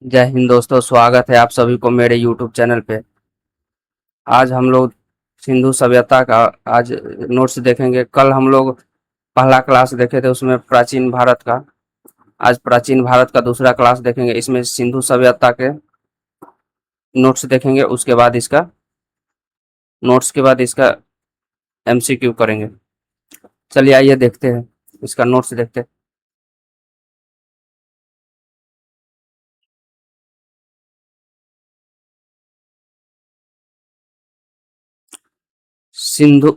जय हिंद दोस्तों, स्वागत है आप सभी को मेरे YouTube चैनल पे। आज हम लोग सिंधु सभ्यता का आज नोट्स देखेंगे। कल हम लोग पहला क्लास देखे थे, उसमें प्राचीन भारत का। आज प्राचीन भारत का दूसरा क्लास देखेंगे, इसमें सिंधु सभ्यता के नोट्स देखेंगे। उसके बाद इसका नोट्स के बाद इसका MCQ करेंगे। चलिए आइए देखते हैं, इसका नोट्स देखते हैं। सिंधु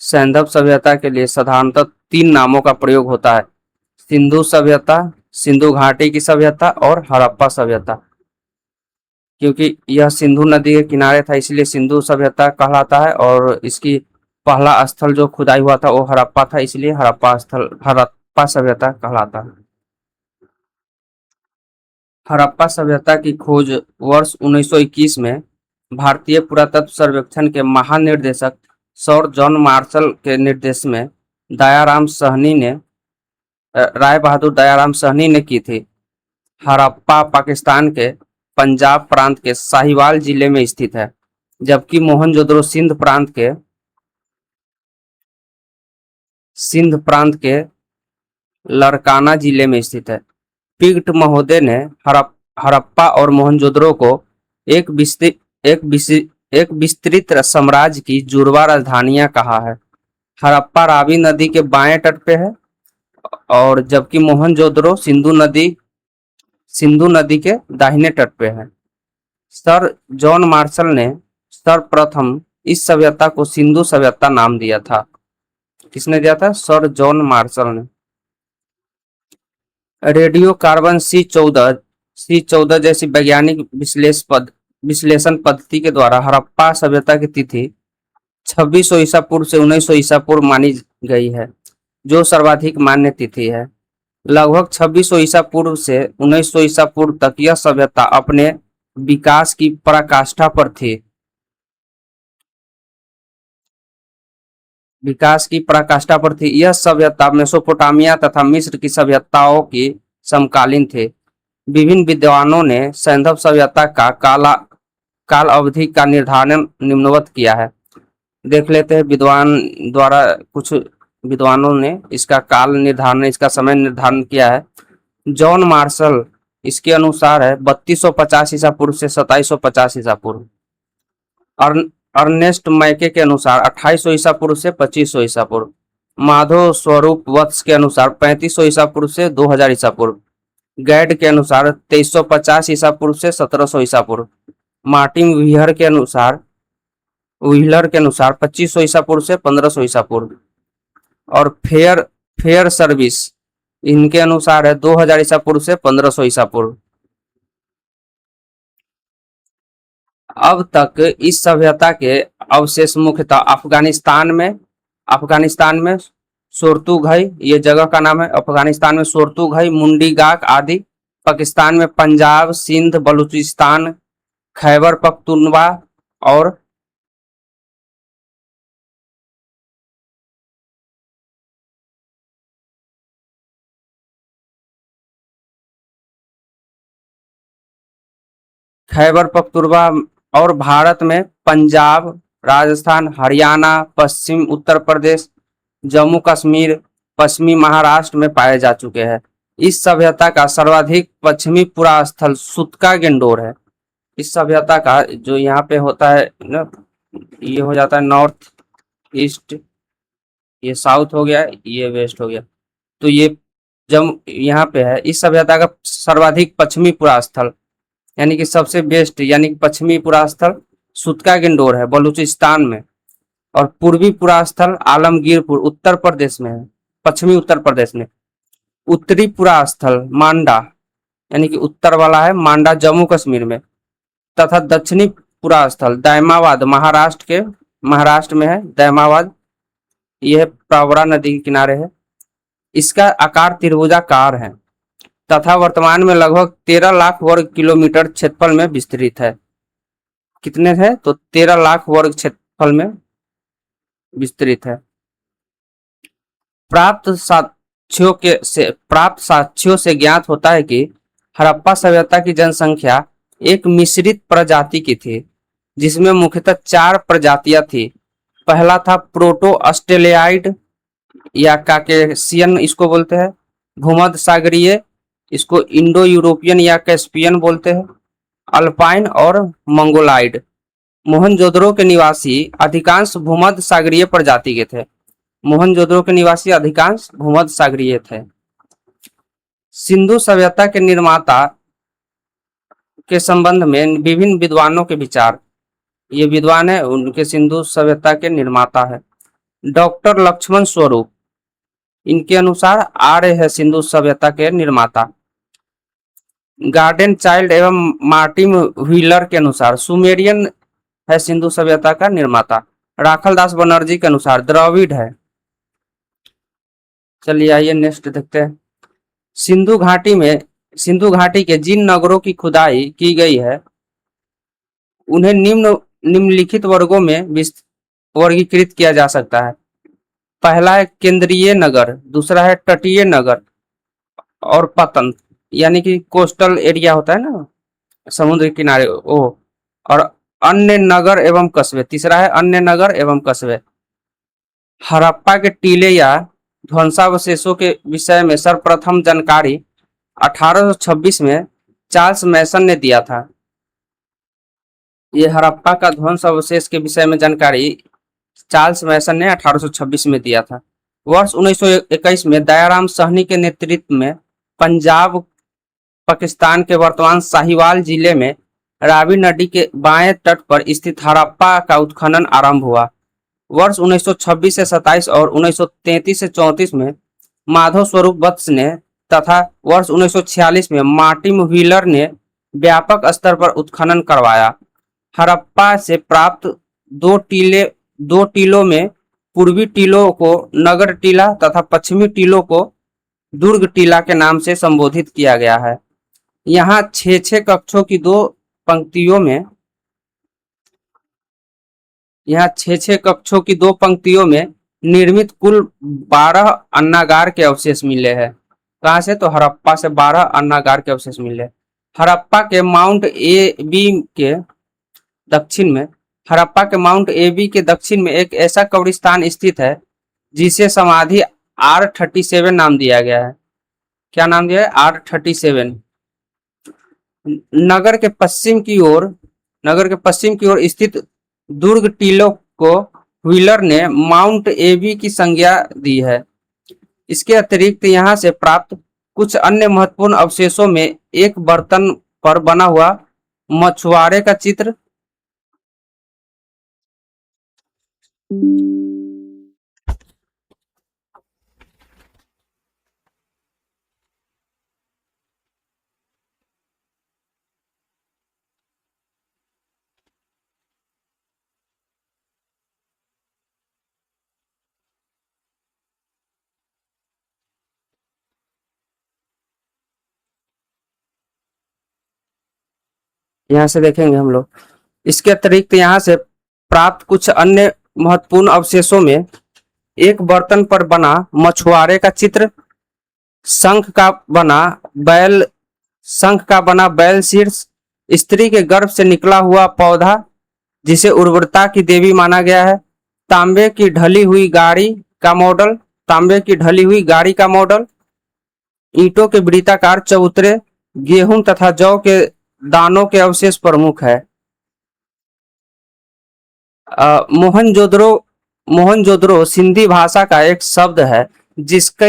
सैंधव सभ्यता के लिए साधारणतः 3 नामों का प्रयोग होता है: सिंधु सभ्यता, सिंधु घाटी की सभ्यता और हड़प्पा सभ्यता। क्योंकि यह सिंधु नदी के किनारे था, इसलिए सिंधु सभ्यता कहलाता है। और इसकी पहला स्थल जो खुदाई हुआ था वो हड़प्पा था, इसलिए हड़प्पा सभ्यता कहलाता है। हड़प्पा सभ्यता की खोज वर्ष 1921 में भारतीय पुरातत्व सर्वेक्षण के महानिदेशक सर जॉन मार्शल के निर्देश में राय बहादुर दयाराम सहनी ने की थी। हड़प्पा पाकिस्तान के पंजाब प्रांत के साहिवाल जिले में स्थित है, जबकि मोहनजोदड़ो सिंध प्रांत के लड़काना जिले में स्थित है। पिगट महोदय ने हड़प्पा और मोहनजोदड़ो को एक विस्तृत एक विस्तृत साम्राज्य की जुड़वा राजधानियां कहा है। हड़प्पा रावी नदी के बाएं तट पे है, और जबकि मोहनजोदड़ो सिंधु नदी के दाहिने तट पे है। सर जॉन मार्शल ने सर्वप्रथम इस सभ्यता को सिंधु सभ्यता नाम दिया था। किसने दिया था? सर जॉन मार्शल ने। रेडियो कार्बन C14 जैसी वैज्ञानिक विश्लेषण पद्धति के द्वारा हड़प्पा सभ्यता की तिथि 2600 ईसा पूर्व से 1900 ईसा पूर्व मानी गई है, जो सर्वाधिक मान्य तिथि है। लगभग 2600 ईसा पूर्व से 1900 ईसा पूर्व तक यह सभ्यता अपने विकास की पराकाष्ठा पर थी। यह सभ्यता मेसोपोटामिया तथा मिस्र की सभ्यताओं की समकालीन थे। विभिन्न विद्वानों ने सैंधव सभ्यता का काल अवधि का निर्धारण निम्नवत किया है। देख लेते हैं कुछ विद्वानों ने इसका समय निर्धारण किया है। जॉन मार्शल इसके अनुसार है 3250 ईसा पूर्व से 2750 ईसा पूर्व। अर्नेस्ट मैके के अनुसार 2800 ईसा पूर्व से 2500 ईसा पूर्व। माधव स्वरूप वत्स के अनुसार 3500 ईसा पूर्व से 2000 ईसा पूर्व। गैड के अनुसार 2350 ईसा पूर्व से 1700 ईसा पूर्व। मार्टिन व्हीलर के अनुसार 2500 ईसा पूर्व से 1500 ईसा पूर्व। और फेयर सर्विस इनके अनुसार है 2000 ईसा पूर्व से 1500 ईसा पूर्व। अब तक इस सभ्यता के अवशेष मुख्यतः अफगानिस्तान में सोर्तुघई, ये जगह का नाम है। अफगानिस्तान में सोर्तुघई, मुंडीगाक आदि। पाकिस्तान में पंजाब, सिंध, बलूचिस्तान, खैबर पख्तूनवा और भारत में पंजाब, राजस्थान, हरियाणा, पश्चिम उत्तर प्रदेश, जम्मू कश्मीर, पश्चिमी महाराष्ट्र में पाए जा चुके हैं। इस सभ्यता का सर्वाधिक पश्चिमी पुरास्थल सुतका गेंडोर है। इस सभ्यता का जो यहाँ पे होता है ना, ये हो जाता है नॉर्थ ईस्ट, ये साउथ हो गया, ये वेस्ट हो गया। तो ये जब यहाँ पे है, इस सभ्यता का सर्वाधिक पश्चिमी पुरास्थल यानी कि सबसे बेस्ट यानी कि पश्चिमी पुरास्थल सुतका गेंडोर है बलूचिस्तान में। और पूर्वी पुरास्थल आलमगीरपुर उत्तर प्रदेश में है, पश्चिमी उत्तर प्रदेश में। उत्तरी पुरास्थल मांडा यानी कि उत्तर वाला है, मांडा जम्मू कश्मीर में। तथा दक्षिणी पुरास्थल दैमाबाद महाराष्ट्र में है, दैमाबाद। यह प्रवरा नदी के किनारे है। इसका आकार त्रिभुजाकार है तथा वर्तमान में लगभग 13 लाख वर्ग किलोमीटर क्षेत्रफल में विस्तृत है। कितने है? तो 13 लाख वर्ग क्षेत्रफल में विस्तृत है। प्राप्त साक्ष्यों से ज्ञात होता है कि हड़प्पा सभ्यता की जनसंख्या एक मिश्रित प्रजाति की थी, जिसमें मुख्यतः 4 प्रजातियां थी। पहला था प्रोटो ऑस्ट्रेलियाइड या काकेशियन इसको बोलते हैं, भूमध्य सागरीय इसको इंडो यूरोपियन या कैस्पियन बोलते हैं, अल्पाइन और मंगोलाइड। मोहनजोदड़ो के निवासी अधिकांश भूमध्य सागरीय प्रजाति के थे। मोहनजोदड़ो के निवासी अधिकांश भूमध्य सागरीय थे। सिंधु सभ्यता के निर्माता के संबंध में विभिन्न विद्वानों के विचार। ये विद्वान है उनके सिंधु सभ्यता के निर्माता है। डॉक्टर लक्ष्मण स्वरूप, इनके अनुसार आर्य है सिंधु सभ्यता के निर्माता। गार्डन चाइल्ड एवं मार्टिन व्हीलर के अनुसार सुमेरियन है सिंधु सभ्यता का निर्माता। राखल दास बनर्जी के अनुसार द्रविड़ है। चलिए आइए नेक्स्ट देखते हैं। सिंधु घाटी के जिन नगरों की खुदाई की गई है उन्हें निम्नलिखित वर्गों में वर्गीकृत किया जा सकता है। पहला है केंद्रीय नगर, दूसरा है तटीय नगर और पतन यानी कि कोस्टल एरिया होता है ना, समुद्र किनारे वो, और अन्य नगर एवं कस्बे, तीसरा है अन्य नगर एवं कस्बे। हड़प्पा के टीले या ध्वंसावशेषों के विषय में सर्वप्रथम जानकारी 1826 में चार्ल्स मैसन ने दिया था। ये हड़प्पा का ध्वंस अवशेष के विषय में जानकारी चार्ल्स मैसन ने 1826 में दिया था। वर्ष 1921 में दयाराम साहनी के नेतृत्व में पंजाब पाकिस्तान के वर्तमान साहिवाल जिले में रावी नदी के बाएं तट पर स्थित हड़प्पा का उत्खनन आरंभ हुआ। वर्ष 1926 से 27 और 1933 से 34 में माधव स्वरूप वत्स ने तथा वर्ष 1946 में मार्टिन व्हीलर ने व्यापक स्तर पर उत्खनन करवाया। हड़प्पा से प्राप्त दो टीलों में पूर्वी टीलों को नगर टीला तथा पश्चिमी टीलों को दुर्ग टीला के नाम से संबोधित किया गया है। यहाँ 6 कक्षों की दो पंक्तियों में निर्मित कुल 12 अन्नागार के अवशेष मिले हैं। कहाँ से? तो हड़प्पा से 12 अन्नागार के अवशेष मिले। हड़प्पा के माउंट एबी के दक्षिण में एक ऐसा कब्रिस्तान स्थित है जिसे समाधि R37 नाम दिया गया है। क्या नाम दिया है? R37। नगर के पश्चिम की ओर स्थित दुर्ग टीलों को व्हीलर ने माउंट एबी की संज्ञा दी है। इसके अतिरिक्त यहाँ से प्राप्त कुछ अन्य महत्वपूर्ण अवशेषों में एक बर्तन पर बना हुआ मछुआरे का चित्र, यहाँ से देखेंगे हम लोग। इसके अतिरिक्त यहाँ से प्राप्त कुछ अन्य महत्वपूर्ण अवशेषों में एक बर्तन पर बना मछुआरे का चित्र, शंख का बना बैल शीर्ष, स्त्री के गर्भ से निकला हुआ पौधा जिसे उर्वरता की देवी माना गया है, तांबे की ढली हुई गाड़ी का मॉडल, ईंटों के वृत्ताकार चबूतरे, गेहूं तथा जौ के दानों के अवशेष प्रमुख है। मोहनजोदड़ो सिंधी भाषा का एक शब्द है जिसका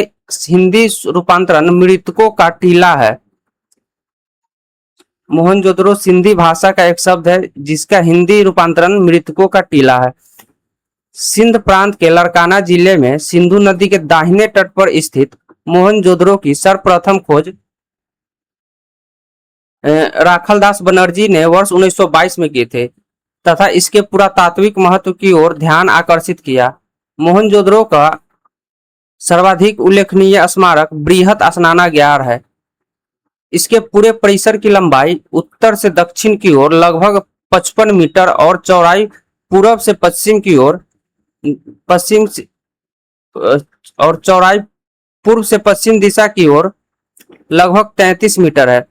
हिंदी रूपांतरण मृतकों का टीला है। मोहनजोदड़ो सिंधी भाषा का एक शब्द है जिसका हिंदी रूपांतरण मृतकों का टीला है। सिंध प्रांत के लड़काना जिले में सिंधु नदी के दाहिने तट पर स्थित मोहनजोदड़ो की सर्वप्रथम खोज राखलदास बनर्जी ने वर्ष 1922 में किए थे तथा इसके पुरातात्विक महत्व की ओर ध्यान आकर्षित किया। मोहनजोदड़ो का सर्वाधिक उल्लेखनीय स्मारक बृहत स्नानागार है। इसके पूरे परिसर की लंबाई उत्तर से दक्षिण की ओर लगभग 55 मीटर और चौड़ाई पूर्व से पश्चिम दिशा की ओर लगभग 33 मीटर है।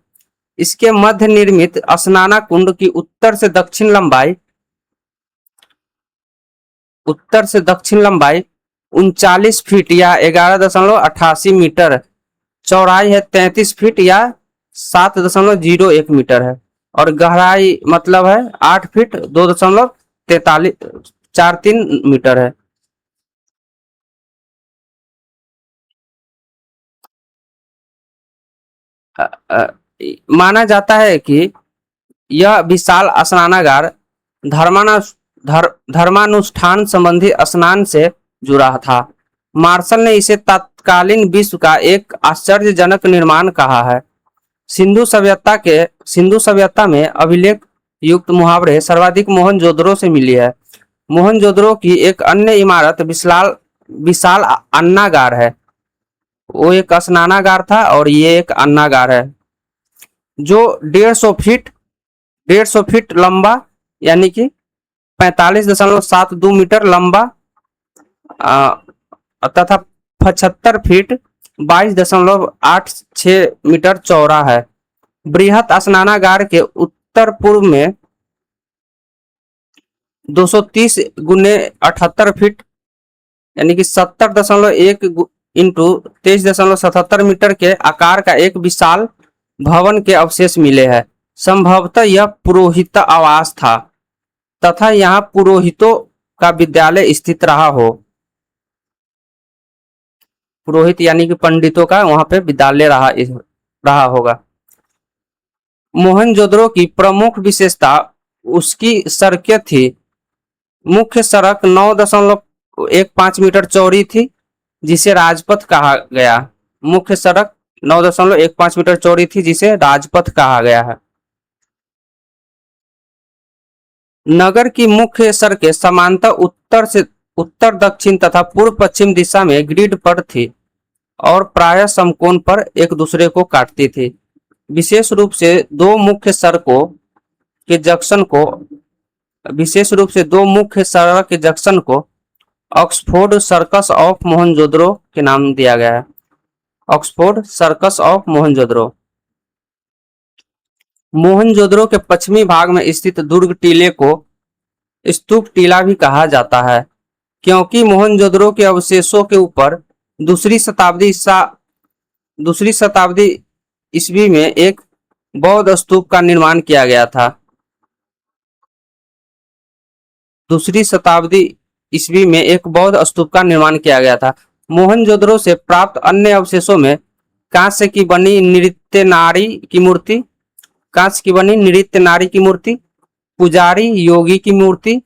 इसके मध्य निर्मित स्नाना कुंड की उत्तर से दक्षिण लंबाई 39 फीट या 11.88 मीटर, चौड़ाई है 33 फीट या 7.01 मीटर है, और गहराई मतलब है 8 फीट 2.43 है। अ, अ, माना जाता है कि यह विशाल स्नानागार धर्मानुष्ठान संबंधी स्नान से जुड़ा था। मार्शल ने इसे तत्कालीन विश्व का एक आश्चर्यजनक निर्माण कहा है। सिंधु सभ्यता में अभिलेख युक्त मुहावरे सर्वाधिक मोहनजोदड़ो से मिली है। मोहनजोदड़ो की एक अन्य इमारत विशाल विशाल अन्नागार है। वो एक स्नानागार था और ये एक अन्नागार है, जो 150 फीट लंबा यानी कि 45.72 मीटर लंबा तथा 75 फीट 22.86 मीटर चौड़ा है। बृहत स्नानागार के उत्तर पूर्व में 230 गुने 78 फीट यानी कि 70.1 इंटू 23.77 मीटर के आकार का एक विशाल भवन के अवशेष मिले हैं। संभवतः यह पुरोहित आवास था तथा यहाँ पुरोहितों का विद्यालय स्थित रहा हो। पुरोहित यानी कि पंडितों का वहां पे विद्यालय रहा होगा। मोहनजोदड़ो की प्रमुख विशेषता उसकी सड़कें थी। मुख्य सड़क 9.15 मीटर चौड़ी थी, जिसे राजपथ कहा गया। मुख्य सड़क 9.15 मीटर चौड़ी थी, जिसे राजपथ कहा गया है। नगर की मुख्य सड़कें समांतर उत्तर दक्षिण तथा पूर्व पश्चिम दिशा में ग्रिड पर थी और प्रायः समकोण पर एक दूसरे को काटती थी। विशेष रूप से दो मुख्य सड़क के जंक्शन को ऑक्सफोर्ड सर्कस ऑफ मोहनजोदड़ो के नाम दिया गया है। Oxford circus of Mohenjodaro. Mohenjodaro के पश्चिमी भाग में स्थित दुर्ग टीले को स्तूप टीला भी कहा जाता है, क्योंकि मोहनजोदड़ो के अवशेषों के ऊपर दूसरी शताब्दी ईस्वी में एक बौद्ध स्तूप का निर्माण किया गया था। दूसरी शताब्दी ईस्वी में एक बौद्ध स्तूप का निर्माण किया गया था। मोहनजोदड़ो से प्राप्त अन्य अवशेषों में कांस्य की बनी नृत्य नारी की मूर्ति, पुजारी योगी की मूर्ति,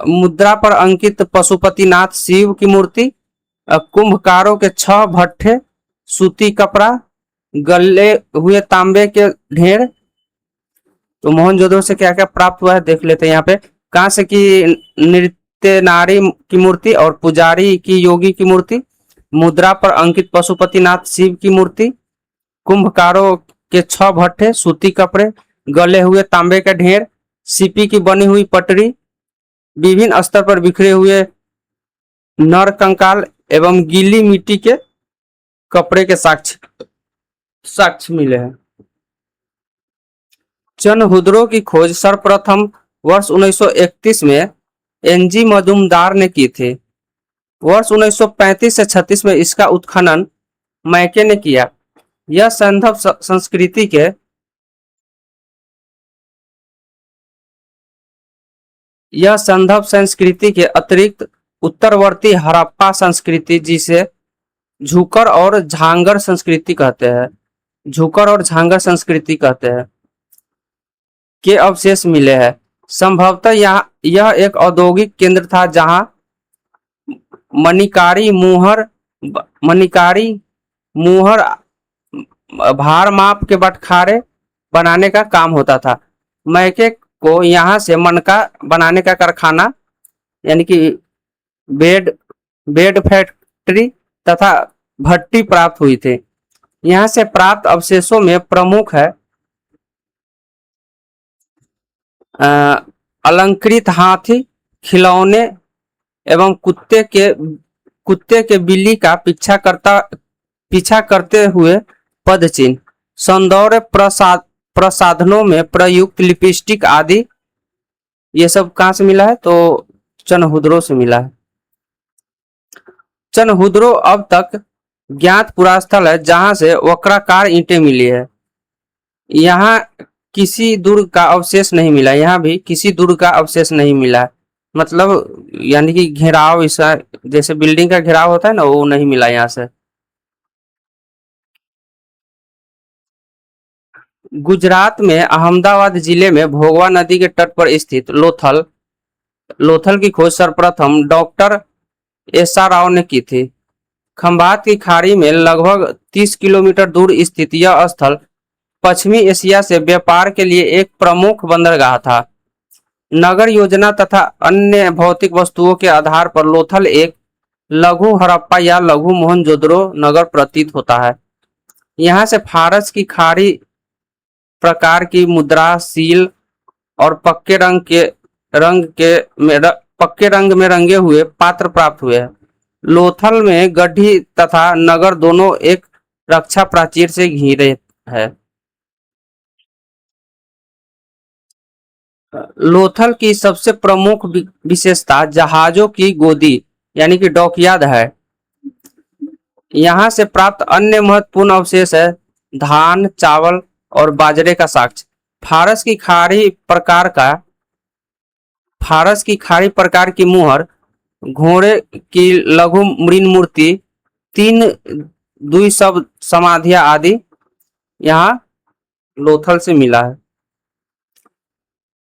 मुद्रा पर अंकित पशुपतिनाथ शिव की मूर्ति, कुंभकारों के 6 भट्ठे, सूती कपड़ा, गले हुए तांबे के ढेर। तो मोहनजोदड़ो से क्या क्या प्राप्त हुआ है देख लेते हैं। यहाँ पे कांस्य की नृत्य नारी की मूर्ति और पुजारी की योगी की मूर्ति, मुद्रा पर अंकित पशुपतिनाथ शिव की मूर्ति, कुंभकारों के 6 भट्ठे, सूती कपड़े, गले हुए तांबे के ढेर, सीपी की बनी हुई पटरी, विभिन्न स्तर पर बिखरे हुए नर कंकाल एवं गीली मिट्टी के कपड़े के साक्ष्य मिले हैं। चनहुदरो की खोज सर्वप्रथम वर्ष 1931 में एनजी मजूमदार ने की थी। वर्ष 1935 से 36 में इसका उत्खनन मैके ने किया। यह संदर्भ संस्कृति के अतिरिक्त उत्तरवर्ती हड़प्पा संस्कृति, जिसे झूकर और झांगर संस्कृति कहते हैं, के अवशेष मिले हैं। संभवतः यह एक औद्योगिक केंद्र था जहां मणिकारी मुहर भार माप के बटखारे बनाने का काम होता था। मैके को यहाँ से मनका बनाने का कारखाना यानी कि बेड फैक्ट्री तथा भट्टी प्राप्त हुई थी। यहाँ से प्राप्त अवशेषों में प्रमुख है अलंकृत हाथी, खिलौने एवं कुत्ते के बिल्ली का पीछा करते हुए पद चिन्ह। सौंदर्य प्रसाधनों में प्रयुक्त लिपस्टिक आदि ये सब कहाँ से मिला है? तो चनहुद्रो से मिला है। चनहुद्रो अब तक ज्ञात पुरास्थल है जहां से वक्राकार ईंटें मिली है। यहाँ किसी दुर्ग का अवशेष नहीं मिला, यहाँ भी किसी दुर्ग का अवशेष नहीं मिला, मतलब यानी कि घेराव ऐसा जैसे बिल्डिंग का घेराव होता है ना, वो नहीं मिला यहाँ से। गुजरात में अहमदाबाद जिले में भोगवा नदी के तट पर स्थित लोथल लोथल की खोज सर्वप्रथम डॉक्टर एस आर राव ने की थी। खंभात की खाड़ी में लगभग 30 किलोमीटर दूर स्थित यह स्थल पश्चिमी एशिया से व्यापार के लिए एक प्रमुख बंदरगाह था। नगर योजना तथा अन्य भौतिक वस्तुओं के आधार पर लोथल एक लघु हड़प्पा या लघु मोहनजोदड़ो नगर प्रतीत होता है। यहाँ से फारस की खाड़ी प्रकार की मुद्रा, सील और पक्के रंग में रंगे हुए पात्र प्राप्त हुए हैं। लोथल में गड्ढी तथा नगर दोनों एक रक्षा प्राचीर से घिरे है। लोथल की सबसे प्रमुख विशेषता जहाजों की गोदी यानी कि डॉकयार्ड है। यहाँ से प्राप्त अन्य महत्वपूर्ण अवशेष है धान, चावल और बाजरे का साक्ष्य। फारस की खाड़ी प्रकार की मुहर, घोड़े की लघु मृण मूर्ति, 3 द्विशव समाधियां आदि यहाँ लोथल से मिला है।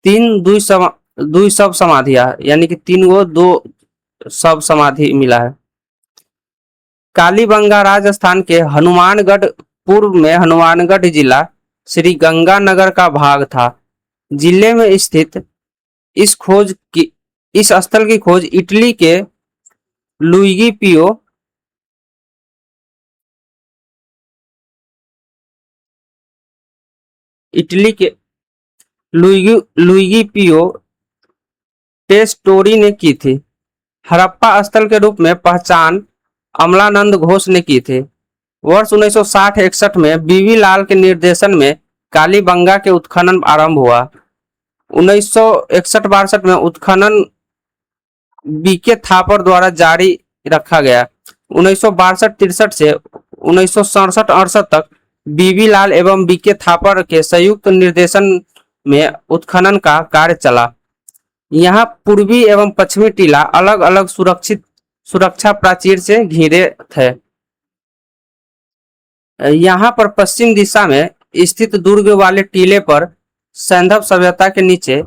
3 द्विशव समाधियां यानी कि 3 गो 2 शव समाधि मिला है। कालीबंगा राजस्थान के हनुमानगढ़ पूर्व में हनुमानगढ़ जिला श्री गंगानगर का भाग था। जिले में स्थित इस स्थल की खोज इटली के लुइगी पियो टेस्टोरी ने की थी। हड़प्पा स्थल के रूप में पहचान अमलानंद घोष ने की थी। वर्ष 1960-61 में बीवी लाल के निर्देशन में कालीबंगा के उत्खनन आरंभ हुआ। 1961-62 में उत्खनन बीके थापर द्वारा जारी रखा गया। 1962-63 से 1967-68 तक बीवी लाल एवं बीके थापर के संयुक्त निर्देशन में उत्खनन का कार्य चला। यहाँ पूर्वी एवं पश्चिमी टीला अलग अलग सुरक्षा प्राचीर से घिरे थे। यहाँ पर पश्चिम दिशा में स्थित दुर्ग वाले टीले पर सैंधव सभ्यता के नीचे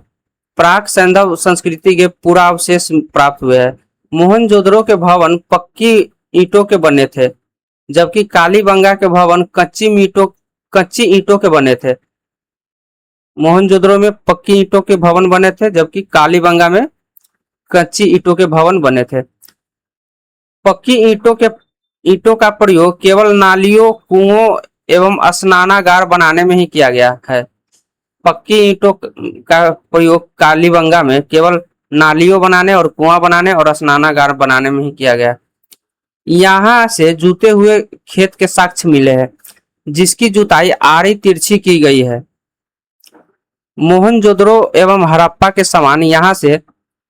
प्राक सैंधव संस्कृति के पूरा अवशेष प्राप्त हुए हैं। मोहनजोदड़ो के भवन पक्की ईंटों के बने थे, जबकि कालीबंगा के भवन कच्ची ईंटों के बने थे। मोहनजोदड़ो में पक्की ईंटों के भवन बने थे, जबकि कालीबंगा में कच्ची ईंटों के भवन बने थे। पक्की ईंटों का प्रयोग केवल नालियों, कुओं एवं स्नानागार बनाने में ही किया गया है। पक्की ईंटों का प्रयोग कालीबंगा में केवल नालियों बनाने और कुआं बनाने और स्नानागार बनाने में ही किया गया। यहाँ से जुते हुए खेत के साक्ष्य मिले हैं, जिसकी जुताई आड़ी तिरछी की गई है। मोहनजोदड़ो एवं हड़प्पा के समान यहाँ से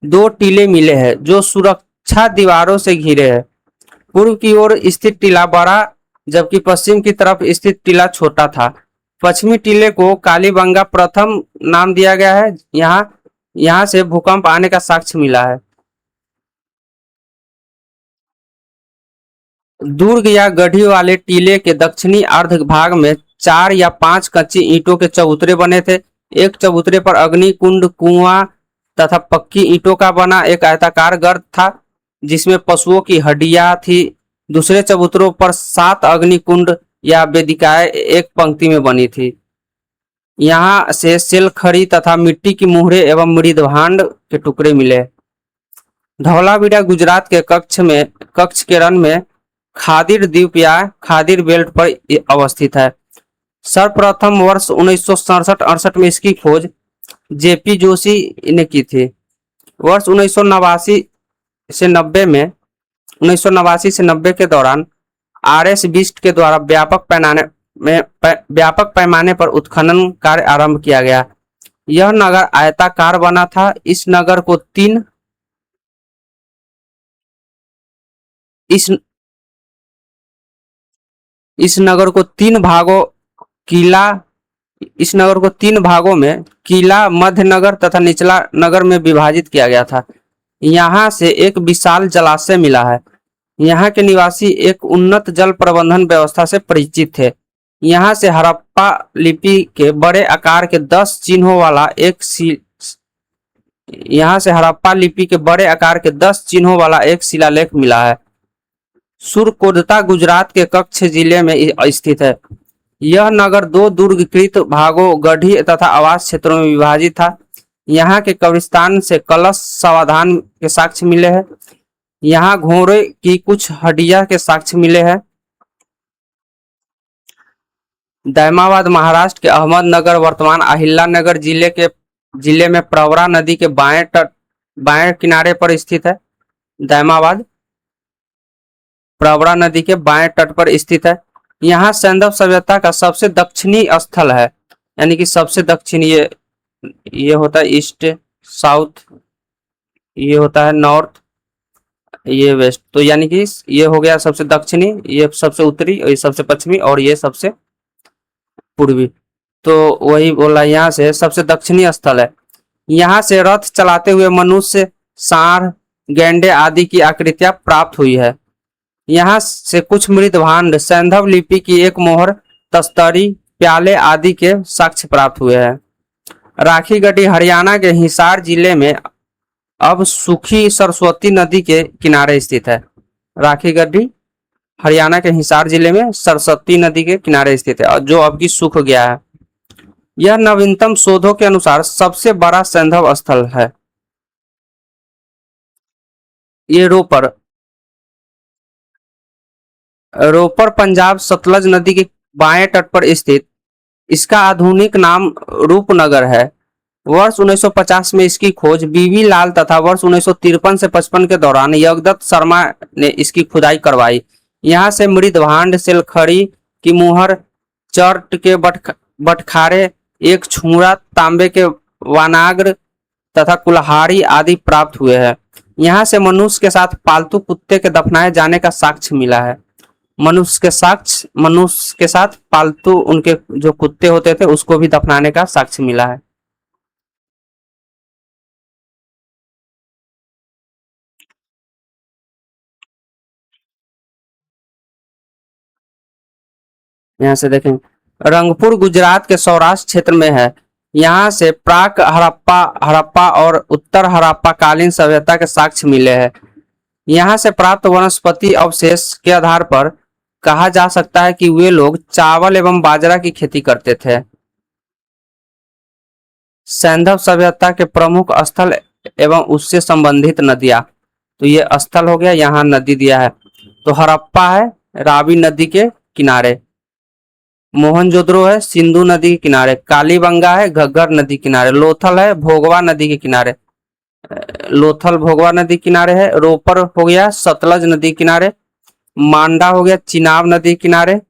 2 टीले मिले हैं जो सुरक्षा दीवारों से घिरे हैं। पूर्व की ओर स्थित टीला बड़ा, जबकि पश्चिम की तरफ स्थित टीला छोटा था। पश्चिमी टीले को कालीबंगा प्रथम नाम दिया गया है। यहाँ से भूकंप आने का साक्ष्य मिला है। दुर्ग या गढ़ी वाले टीले के दक्षिणी अर्ध भाग में 4 या 5 कच्ची ईंटों के चबूतरे बने थे। एक चबूतरे पर अग्नि कुंड, कुआं तथा पक्की ईंटों का बना एक आयताकार गर्त था जिसमें पशुओं की हड्डियां थी। दूसरे चबूतरों पर 7 अग्नि कुंड या वेदिकाएं एक पंक्ति में बनी थी। यहाँ से सेलखड़ी तथा मिट्टी की मुहरे एवं मृदभांड के टुकड़े मिले। धौलावीरा गुजरात के कच्छ के रन में खादिर द्वीप या खादिर बेल्ट पर अवस्थित है। सर्वप्रथम वर्ष 1967-68 में इसकी खोज जेपी जोशी ने की थी। वर्ष 1989 से 90 के दौरान RS बिस्ट के द्वारा व्यापक में व्यापक पैमाने पर उत्खनन कार्य आरंभ किया गया। यह नगर आयताकार बना था। इस इस नगर को तीन भागों किला इस नगर को तीन भागों में किला, मध्य नगर तथा निचला नगर में विभाजित किया गया था। यहाँ से एक विशाल जलाशय मिला है। यहाँ के निवासी एक उन्नत जल प्रबंधन व्यवस्था से परिचित थे। यहाँ से हड़प्पा लिपि के बड़े आकार के 10 चिन्हों वाला एक शिलालेख मिला है। सुरकोटता गुजरात के कच्छ जिले में स्थित है। यह नगर दो दुर्गीकृत भागों, गढ़ी तथा आवास क्षेत्रों में विभाजित था। यहाँ के कब्रिस्तान से कलश समाधान के साक्ष्य मिले हैं। यहाँ घोड़े की कुछ हड्डियां के साक्ष्य मिले हैं। दैमाबाद महाराष्ट्र के अहमदनगर वर्तमान अहिल्यानगर जिले में प्रवरा नदी के बाएं किनारे पर स्थित है। दैमाबाद प्रवरा नदी के बाएं तट पर स्थित है। यहाँ सैंधव सभ्यता का सबसे दक्षिणी स्थल है, यानी कि सबसे दक्षिण ये होता है ईस्ट, साउथ, ये होता है नॉर्थ, ये वेस्ट। तो यानी कि ये हो गया सबसे दक्षिणी, ये सबसे उत्तरी, ये सबसे पश्चिमी और ये सबसे पूर्वी। तो वही बोला, यहाँ से सबसे दक्षिणी स्थल है। यहाँ से रथ चलाते हुए मनुष्य, सांड, गैंडे आदि की आकृतियां प्राप्त हुई है। यहाँ से कुछ मृत भांड, सैंधव लिपि की एक मोहर, तस्तरी, प्याले आदि के साक्ष्य प्राप्त हुए हैं। राखी गढ़ी हरियाणा के हिसार जिले में अब सूखी सरस्वती नदी के किनारे स्थित है। राखी गढ़ी हरियाणा के हिसार जिले में सरस्वती नदी के किनारे स्थित है और जो अब की सूख गया है। यह नवीनतम शोधों के अनुसार सबसे बड़ा सैंधव स्थल है। ये रोपर पंजाब सतलज नदी के बाएं तट पर स्थित। इसका आधुनिक नाम रूपनगर है। वर्ष 1950 में इसकी खोज बीवी लाल तथा वर्ष 1953 से 55 के दौरान यज्ञदत्त शर्मा ने इसकी खुदाई करवाई। यहाँ से मृत भांड, सेलखड़ी की मुहर, चर्ट के बटखारे, एक छुरा, तांबे के वानाग्र तथा कुल्हाड़ी आदि प्राप्त हुए हैं। यहाँ से मनुष्य के साथ पालतू कुत्ते के दफनाए जाने का साक्ष्य मिला है। मनुष्य के साथ पालतू उनके जो कुत्ते होते थे उसको भी दफनाने का साक्ष्य मिला है। यहाँ से देखें, रंगपुर गुजरात के सौराष्ट्र क्षेत्र में है। यहाँ से प्राक हड़प्पा और उत्तर हड़प्पा कालीन सभ्यता के साक्ष्य मिले हैं। यहाँ से प्राप्त वनस्पति अवशेष के आधार पर कहा जा सकता है कि वे लोग चावल एवं बाजरा की खेती करते थे। सैंधव सभ्यता के प्रमुख स्थल एवं उससे संबंधित नदियां, तो ये स्थल हो गया, यहाँ नदी दिया है। तो हड़प्पा है रावी नदी के किनारे, मोहनजोदड़ो है सिंधु नदी के किनारे, कालीबंगा है घग्गर नदी किनारे, लोथल है भोगवा नदी के किनारे, लोथल भोगवा नदी किनारे है। रोपर हो गया सतलज नदी किनारे, मांडा हो गया चिनाब नदी किनारे,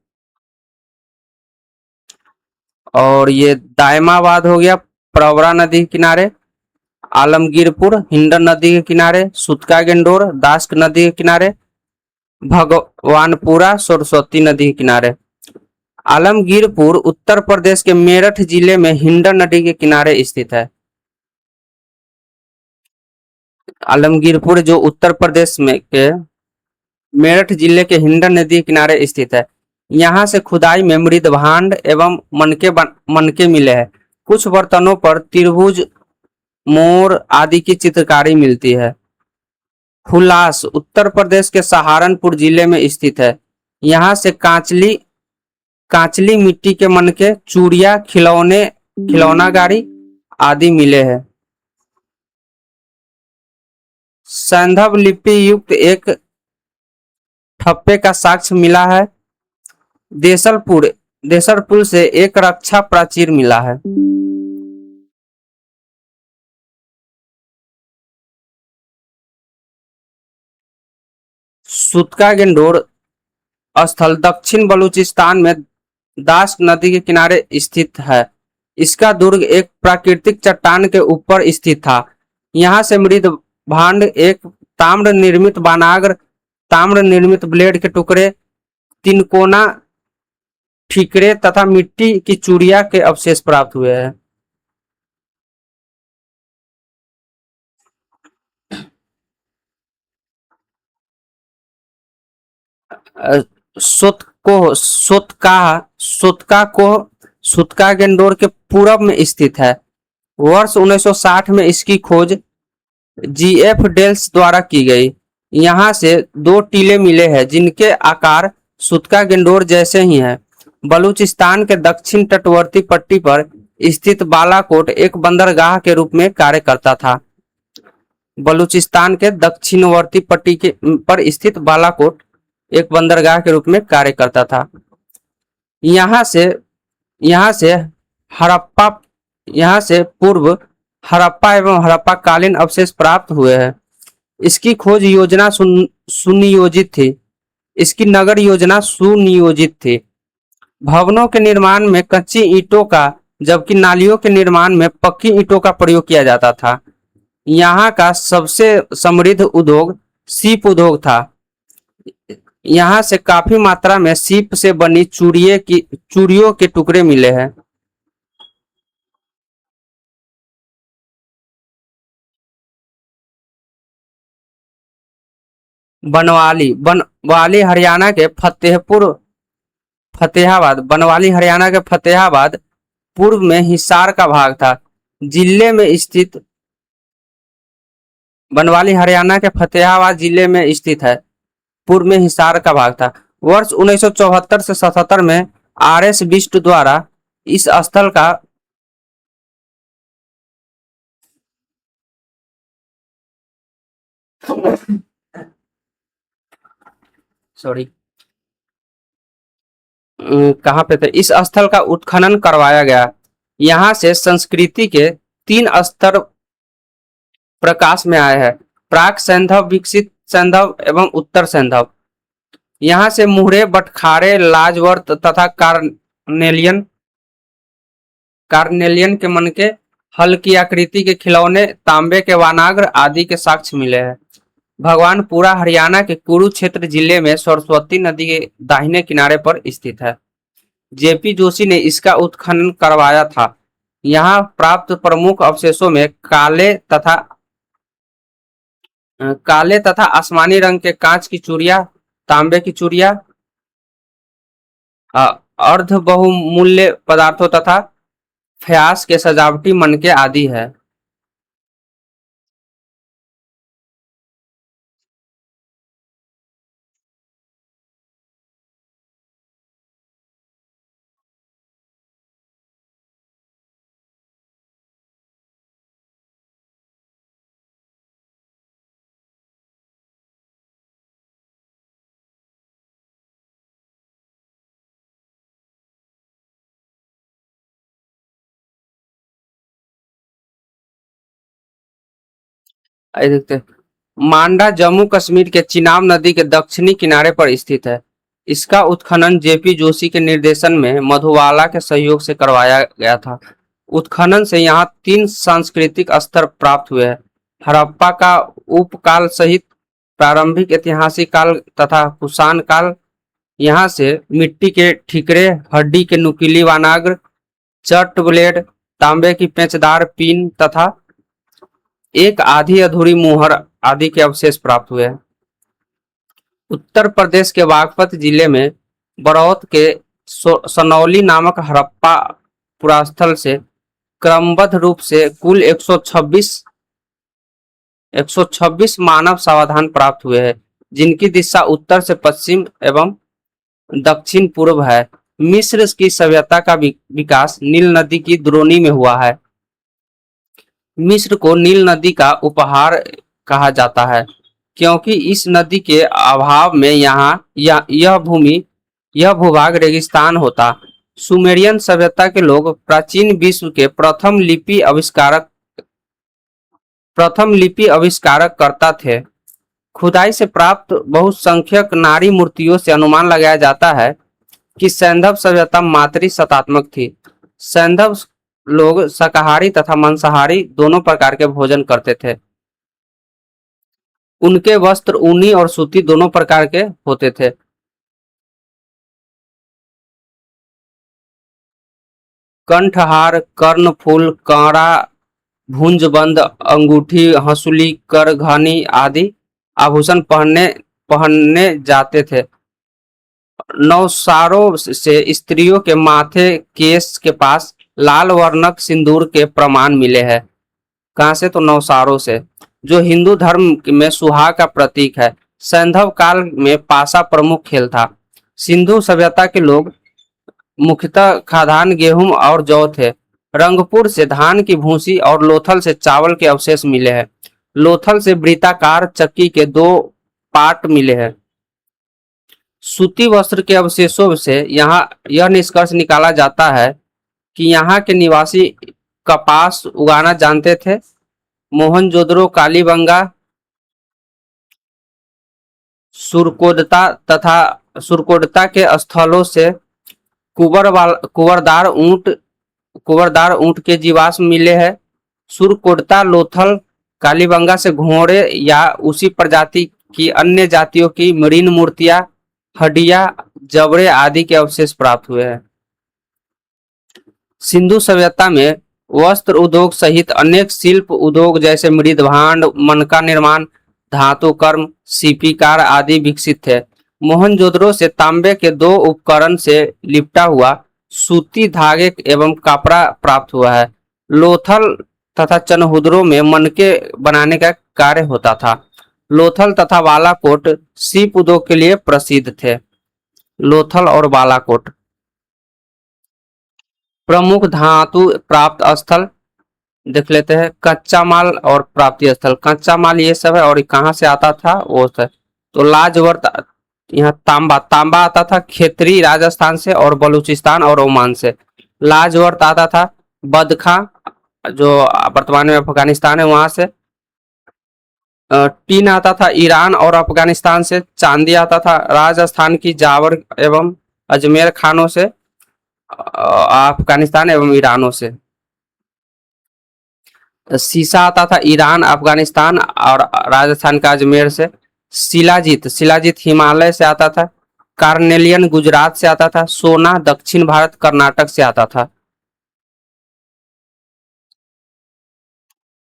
और ये दायमाबाद हो गया प्रवरा नदी किनारे, आलमगीरपुर हिंडन नदी के किनारे, सुतका गेंडोर दास्क नदी के किनारे, भगवानपुरा सरस्वती नदी के किनारे। आलमगीरपुर उत्तर प्रदेश के मेरठ जिले में हिंडन नदी के किनारे स्थित है। आलमगीरपुर जो उत्तर प्रदेश में के मेरठ जिले के हिंडन नदी के किनारे स्थित है। यहाँ से खुदाई में मृद भांड एवं मनके मिले हैं। कुछ बर्तनों पर त्रिभुज, मोर आदि की चित्रकारी मिलती है। हुलास उत्तर प्रदेश के सहारनपुर जिले में स्थित है। यहाँ से कांचली मिट्टी के मनके, चूड़िया, खिलौना गाड़ी आदि मिले हैं। सैंधव लिपि युक्त एक ठप्पे का साक्ष्य मिला है। देसलपुर से एक रक्षा प्राचीर मिला है। सुतका गेंडोर स्थल दक्षिण बलूचिस्तान में दास नदी के किनारे स्थित है। इसका दुर्ग एक प्राकृतिक चट्टान के ऊपर स्थित था। यहाँ से मृद भांड, एक ताम्र निर्मित बानाग्र, ताम्र निर्मित ब्लेड के टुकड़े, तिनकोना ठीकरे तथा मिट्टी की चूड़िया के अवशेष प्राप्त हुए हैं। सोतका गेंडोर के पूरब में स्थित है। वर्ष 1960 में इसकी खोज जीएफ डेल्स द्वारा की गई। यहाँ से दो टीले मिले हैं जिनके आकार सुतका गेंडोर जैसे ही हैं। बलूचिस्तान के दक्षिण तटवर्ती पट्टी पर स्थित बालाकोट एक बंदरगाह के रूप में कार्य करता था। बलूचिस्तान के दक्षिणवर्ती पट्टी के पर स्थित बालाकोट एक बंदरगाह के रूप में कार्य करता था। यहाँ से पूर्व हड़प्पा एवं हड़प्पा कालीन अवशेष प्राप्त हुए हैं। इसकी खोज योजना सुनियोजित थी। इसकी नगर योजना सुनियोजित थी। भवनों के निर्माण में कच्ची ईंटों का, जबकि नालियों के निर्माण में पक्की ईंटों का प्रयोग किया जाता था। यहाँ का सबसे समृद्ध उद्योग सीप उद्योग था। यहाँ से काफी मात्रा में सीप से बनी चूड़ियों के टुकड़े मिले हैं। बनवाली हरियाणा के फतेहाबाद पूर्व में हिसार का भाग था। जिले में स्थित बनवाली हरियाणा के फतेहाबाद जिले में स्थित है। पूर्व में हिसार का भाग था। वर्ष 1974 से 77 में आरएस बिष्ट द्वारा इस स्थल का कहाँ पे थे, इस स्थल का उत्खनन करवाया गया। यहाँ से संस्कृति के 3 स्तर प्रकाश में आए हैं: प्राक सैंधव, विकसित सैंधव एवं उत्तर सैंधव। यहाँ से मुहरे, बटखारे, लाजवर्त तथा कार्नेलियन के मनके, हल्की आकृति के खिलौने, तांबे के वानाग्र आदि के साक्ष्य मिले हैं। भगवानपुरा हरियाणा के कुरुक्षेत्र जिले में सरस्वती नदी के दाहिने किनारे पर स्थित है। जेपी जोशी ने इसका उत्खनन करवाया था। यहाँ प्राप्त प्रमुख अवशेषों में काले तथा आसमानी रंग के कांच की चूड़िया, तांबे की चूड़िया, अर्ध बहुमूल्य पदार्थों तथा फ्यास के सजावटी मनके आदि है। देखते हैं, मांडा जम्मू कश्मीर के चिनाब नदी के दक्षिणी किनारे पर स्थित है। इसका उत्खनन जेपी जोशी के निर्देशन में मधुबाला के सहयोग से करवाया गया था। उत्खनन से यहाँ 3 सांस्कृतिक स्तर प्राप्त हुए हैं: हड़प्पा का उपकाल सहित प्रारंभिक ऐतिहासिक काल तथा कुषाण काल। यहाँ से मिट्टी के ठीकरे, हड्डी के नुकीली वानाग्र, चट ब्लेड, तांबे की पेचदार पिन तथा एक आधी अधूरी मुहर आदि के अवशेष प्राप्त हुए हैं। उत्तर प्रदेश के बागपत जिले में बरौत के सनौली नामक हड़प्पा पुरास्थल से क्रमबद्ध रूप से कुल 126 मानव सावधान प्राप्त हुए हैं, जिनकी दिशा उत्तर से पश्चिम एवं दक्षिण पूर्व है। मिस्र की सभ्यता का विकास नील नदी की द्रोणी में हुआ है। मिस्र को नील नदी का उपहार कहा जाता है, क्योंकि इस नदी के अभाव में यह भूभाग रेगिस्तान होता। सुमेरियन सभ्यता के लोग प्राचीन विश्व के प्रथम लिपि आविष्कारक करता थे। खुदाई से प्राप्त बहुसंख्यक नारी मूर्तियों से अनुमान लगाया जाता है कि सैंधव सभ्यता मातृसत्तात्मक थी। सैंधव लोग शाकाहारी तथा मांसाहारी दोनों प्रकार के भोजन करते थे। उनके वस्त्र ऊनी और सूती दोनों प्रकार के होते थे। कंठहार, कर्णफूल, कांरा, भुजबंद, अंगूठी, हंसुली, करघनी आदि आभूषण पहनने पहनने जाते थे। नौसारों से स्त्रियों के माथे केस के पास लाल वर्णक सिंदूर के प्रमाण मिले हैं। कहां से? तो नौसारों से, जो हिंदू धर्म में सुहाग का प्रतीक है। सैंधव काल में पासा प्रमुख खेल था। सिंधु सभ्यता के लोग मुख्यतः खाद्यान्न गेहूं और जौ थे। रंगपुर से धान की भूसी और लोथल से चावल के अवशेष मिले हैं। लोथल से वृत्ताकार चक्की के 2 पाट मिले हैं। सूती वस्त्र के अवशेषों से यहाँ यह निष्कर्ष निकाला जाता है कि यहाँ के निवासी कपास उगाना जानते थे। मोहनजोदड़ो, कालीबंगा, सुरकोटता के स्थलों से कुंवरदार ऊंट के जीवाश्म मिले हैं। सुरकोटता, लोथल, कालीबंगा से घोड़े या उसी प्रजाति की अन्य जातियों की मरीन मूर्तियां, हड्डियां, जबड़े आदि के अवशेष प्राप्त हुए हैं। सिंधु सभ्यता में वस्त्र उद्योग सहित अनेक शिल्प उद्योग जैसे मृद भांड, मनका निर्माण, धातु कर्म, सीपीकार आदि विकसित थे। मोहनजोदड़ो से तांबे के 2 उपकरण से लिपटा हुआ सूती धागे एवं कपड़ा प्राप्त हुआ है। लोथल तथा चनहुदरो में मनके बनाने का कार्य होता था। लोथल तथा बालाकोट सीप उद्योग के लिए प्रसिद्ध थे। लोथल और बालाकोट प्रमुख धातु प्राप्त स्थल देख लेते हैं। कच्चा माल और प्राप्ति स्थल। कच्चा माल ये सब है, और कहाँ से आता था वो है तो लाजवर्त, यहाँ तांबा आता था खेतरी राजस्थान से और बलूचिस्तान और ओमान से। लाजवर्त आता था बदखा, जो वर्तमान में अफगानिस्तान है, वहां से। टीन आता था ईरान और अफगानिस्तान से। चांदी आता था राजस्थान की जावर एवं अजमेर खानों से, अफगानिस्तान एवं ईरानों से। शीशा आता था ईरान, अफगानिस्तान और राजस्थान का अजमेर से। शिलाजीत हिमालय से आता था। कार्नेलियन गुजरात से आता था। सोना दक्षिण भारत कर्नाटक से आता था।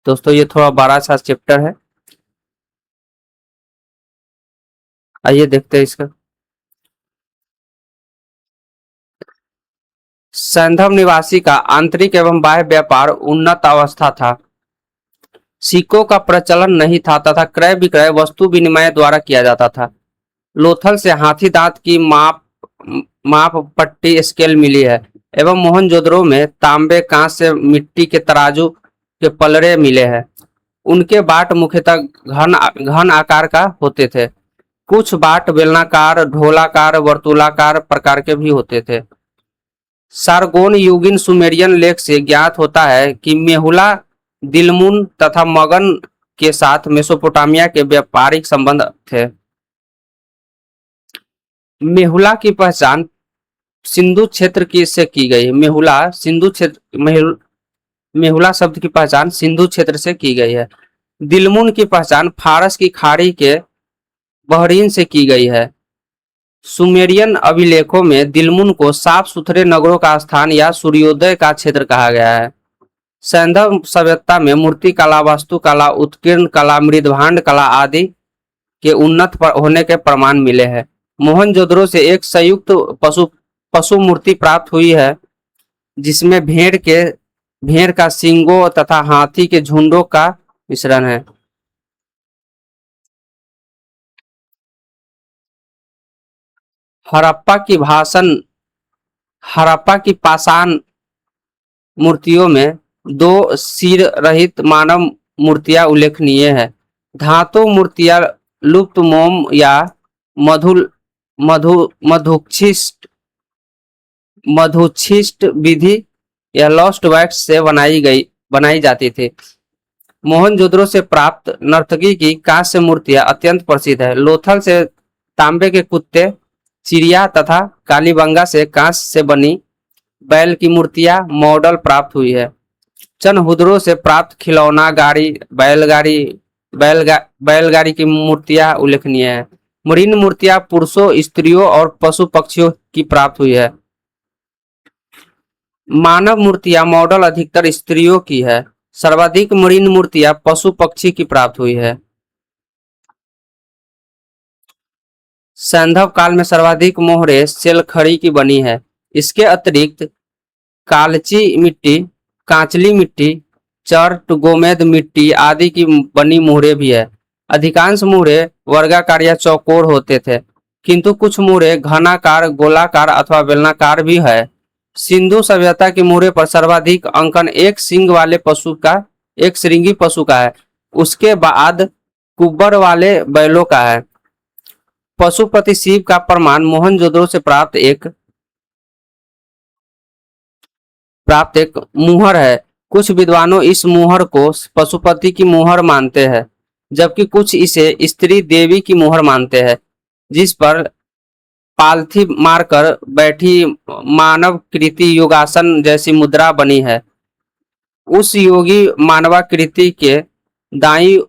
दोस्तों ये थोड़ा बड़ा सा चैप्टर है, आइए देखते हैं इसका। सैंधव निवासी का आंतरिक एवं बाह्य व्यापार उन्नत अवस्था था। सिक्कों का प्रचलन नहीं था तथा क्रय विक्रय वस्तु विनिमय द्वारा किया जाता था। लोथल से हाथी दांत की माप पट्टी स्केल मिली है एवं मोहनजोदड़ो में तांबे, कांस्य, मिट्टी के तराजू के पलड़े मिले हैं। उनके बाट मुख्यतः घन आकार का होते थे। कुछ बाट बेलनाकार, ढोलाकार, वर्तुलाकार प्रकार के भी होते थे। सारगोन युगीन सुमेरियन लेख से ज्ञात होता है कि मेहुला, दिलमुन तथा मगन के साथ मेसोपोटामिया के व्यापारिक संबंध थे। मेहुला की पहचान सिंधु क्षेत्र की से की गई। मेहुला शब्द की पहचान सिंधु क्षेत्र से की गई है। दिलमुन की पहचान फारस की खाड़ी के बहरीन से की गई है। सुमेरियन अभिलेखों में दिलमुन को साफ सुथरे नगरों का स्थान या सूर्योदय का क्षेत्र कहा गया है। सैंधव सभ्यता में मूर्ति कला, वास्तु कला, उत्कीर्ण कला, मृदभांड कला आदि के उन्नत होने के प्रमाण मिले हैं। मोहनजोदड़ो से एक संयुक्त पशु मूर्ति प्राप्त हुई है, जिसमें भेड़ का सींगों तथा हाथी के झुंडों का मिश्रण है। हड़प्पा की पाषाण मूर्तियों में 2 सिर रहित मानव मूर्तियां उल्लेखनीय है। धातु मूर्तियां लुप्त मोम या मधुच्छिष्ट विधि या लॉस्ट वैक्स से बनाई जाती थी। मोहनजोदड़ो से प्राप्त नर्तकी की कांस्य मूर्तियां अत्यंत प्रसिद्ध है। लोथल से तांबे के कुत्ते, चिड़िया तथा कालीबंगा से कांस्य से बनी बैल की मूर्तियां मॉडल प्राप्त हुई है। चनहुदरों से प्राप्त खिलौना गाड़ी, बैलगाड़ी, बैलगाड़ी की मूर्तियां उल्लेखनीय है। मरीन मूर्तियां पुरुषों, स्त्रियों और पशु पक्षियों की प्राप्त हुई है। मानव मूर्तियां मॉडल अधिकतर स्त्रियों की है। सर्वाधिक मरीन मूर्तियां पशु पक्षी की प्राप्त हुई है। सैंधव काल में सर्वाधिक मोहरे सेलखड़ी की बनी है। इसके अतिरिक्त कालची मिट्टी, कांचली मिट्टी, चर्ट, गोमेद मिट्टी आदि की बनी मुहरे भी है। अधिकांश मुहरे वर्गाकार या चौकोर होते थे, किंतु कुछ मुहरे घनाकार, गोलाकार अथवा बेलनाकार भी है। सिंधु सभ्यता के मुहरे पर सर्वाधिक अंकन एक श्रृंगी पशु का है। उसके बाद कुब्बर वाले बैलों का है। पशुपति शिव का प्रमाण मोहनजोदड़ो से प्राप्त एक मुहर है। कुछ विद्वानों इस मुहर को पशुपति की मुहर मानते हैं, जबकि कुछ इसे स्त्री देवी की मुहर मानते हैं, जिस पर पालथी मारकर बैठी मानव कृति योगासन जैसी मुद्रा बनी है। उस योगी मानवाकृति के दाई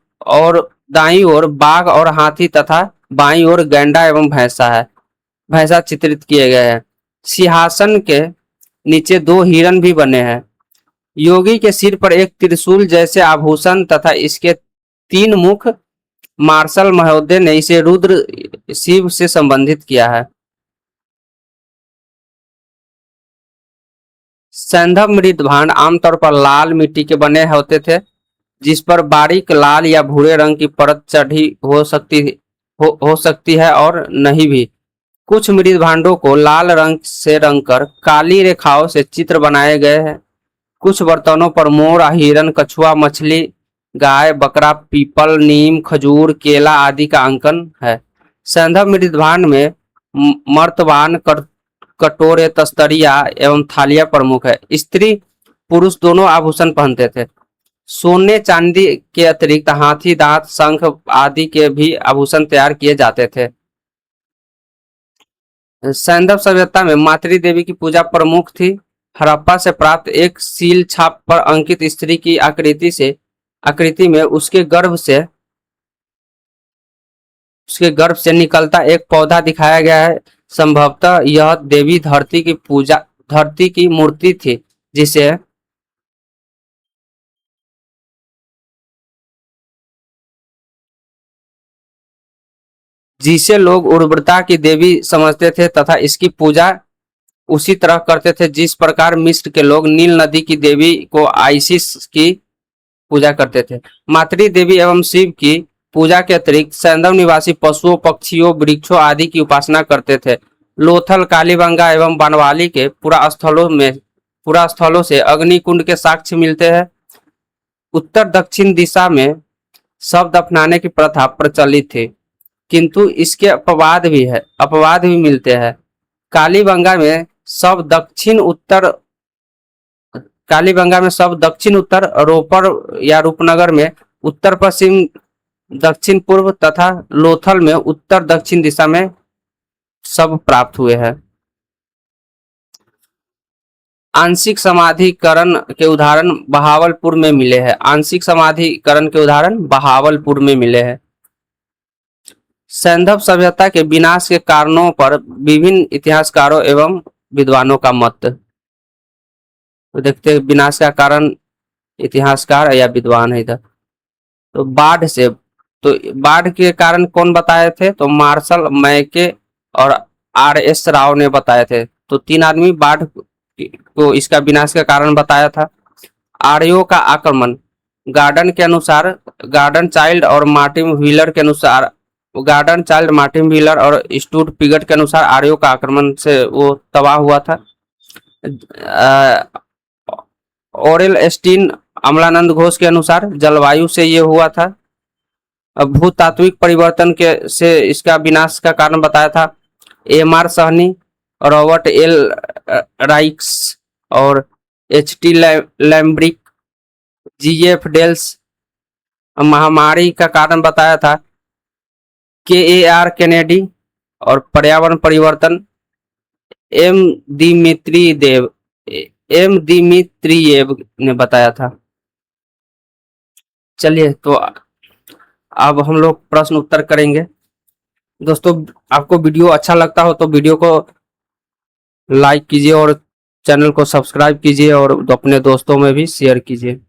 दाई ओर बाघ और हाथी तथा बाईं ओर गैंडा एवं भैंसा चित्रित किए गए हैं। सिंहासन के नीचे दो हिरण भी बने हैं। योगी के सिर पर एक त्रिशूल जैसे आभूषण तथा इसके तीन मुख। मार्शल महोदय ने इसे रुद्र शिव से संबंधित किया है। सैंधव मृदभांड आमतौर पर लाल मिट्टी के बने होते थे, जिस पर बारीक लाल या भूरे रंग की परत चढ़ी हो सकती है और नहीं भी। कुछ मृदभांडों को लाल रंग से रंगकर काली रेखाओं से चित्र बनाए गए हैं। कुछ बर्तनों पर मोर, हिरण, कछुआ, मछली, गाय, बकरा, पीपल, नीम, खजूर, केला आदि का अंकन है। सैंधव मृदभांड में मर्तबान, कटोरे, तस्तरिया एवं थालियां प्रमुख है। स्त्री पुरुष दोनों आभूषण पहनते थे। सोने चांदी के अतिरिक्त हाथी दांत, शंख आदि के भी आभूषण तैयार किए जाते थे। सैंधव सभ्यता में मातृ देवी की पूजा प्रमुख थी। हड़प्पा से प्राप्त एक सील छाप पर अंकित स्त्री की आकृति में उसके गर्भ से निकलता एक पौधा दिखाया गया है। संभवतः यह देवी धरती की मूर्ति थी, जिसे लोग उर्वरता की देवी समझते थे तथा इसकी पूजा उसी तरह करते थे जिस प्रकार मिस्र के लोग नील नदी की देवी को आइसिस की पूजा करते थे। मातृ देवी एवं शिव की पूजा के अतिरिक्त सैंधव निवासी पशुओं, पक्षियों, वृक्षों आदि की उपासना करते थे। लोथल, कालीबंगा एवं बनवाली के पुरास्थलों से अग्निकुंड के साक्ष्य मिलते हैं। उत्तर दक्षिण दिशा में शव दफनाने की प्रथा प्रचलित थी, किंतु इसके अपवाद भी मिलते हैं। कालीबंगा में शव दक्षिण उत्तर, रोपड़ या रूपनगर में उत्तर पश्चिम, दक्षिण पूर्व तथा लोथल में उत्तर दक्षिण दिशा में शव प्राप्त हुए हैं। आंशिक समाधिकरण के उदाहरण बहावलपुर में मिले हैं। सैंधव सभ्यता के विनाश के कारणों पर विभिन्न इतिहासकारों एवं विद्वानों का मत। तो देखते हैं विनाश का कारण इतिहासकार या विद्वान है इधर। तो बाढ़ के कारण कौन बताए थे? तो मार्शल मैके और RS राव ने बताए थे। तो तीन आदमी बाढ़ को इसका विनाश का कारण बताया था। आर्यों का आक्रमण, गार्डन चाइल्ड और मार्टिन व्हीलर और स्टूड पिगट के अनुसार आर्यों का आक्रमण से वो तबाह हुआ था। ओरेल एस्टीन, अमलानंद घोष के अनुसार जलवायु से ये हुआ था। भूतात्विक परिवर्तन से इसका विनाश का कारण बताया था। MR सहनी, रॉबर्ट L राइक्स और HT लैम्ब्रिक, GF डेल्स। महामारी का कारण बताया था KAR केनेडी, और पर्यावरण परिवर्तन एम दिमित्रीदेव एम दिमित्रियेव ने बताया था। चलिए तो अब हम लोग प्रश्न उत्तर करेंगे। दोस्तों आपको वीडियो अच्छा लगता हो तो वीडियो को लाइक कीजिए और चैनल को सब्सक्राइब कीजिए और अपने दोस्तों में भी शेयर कीजिए।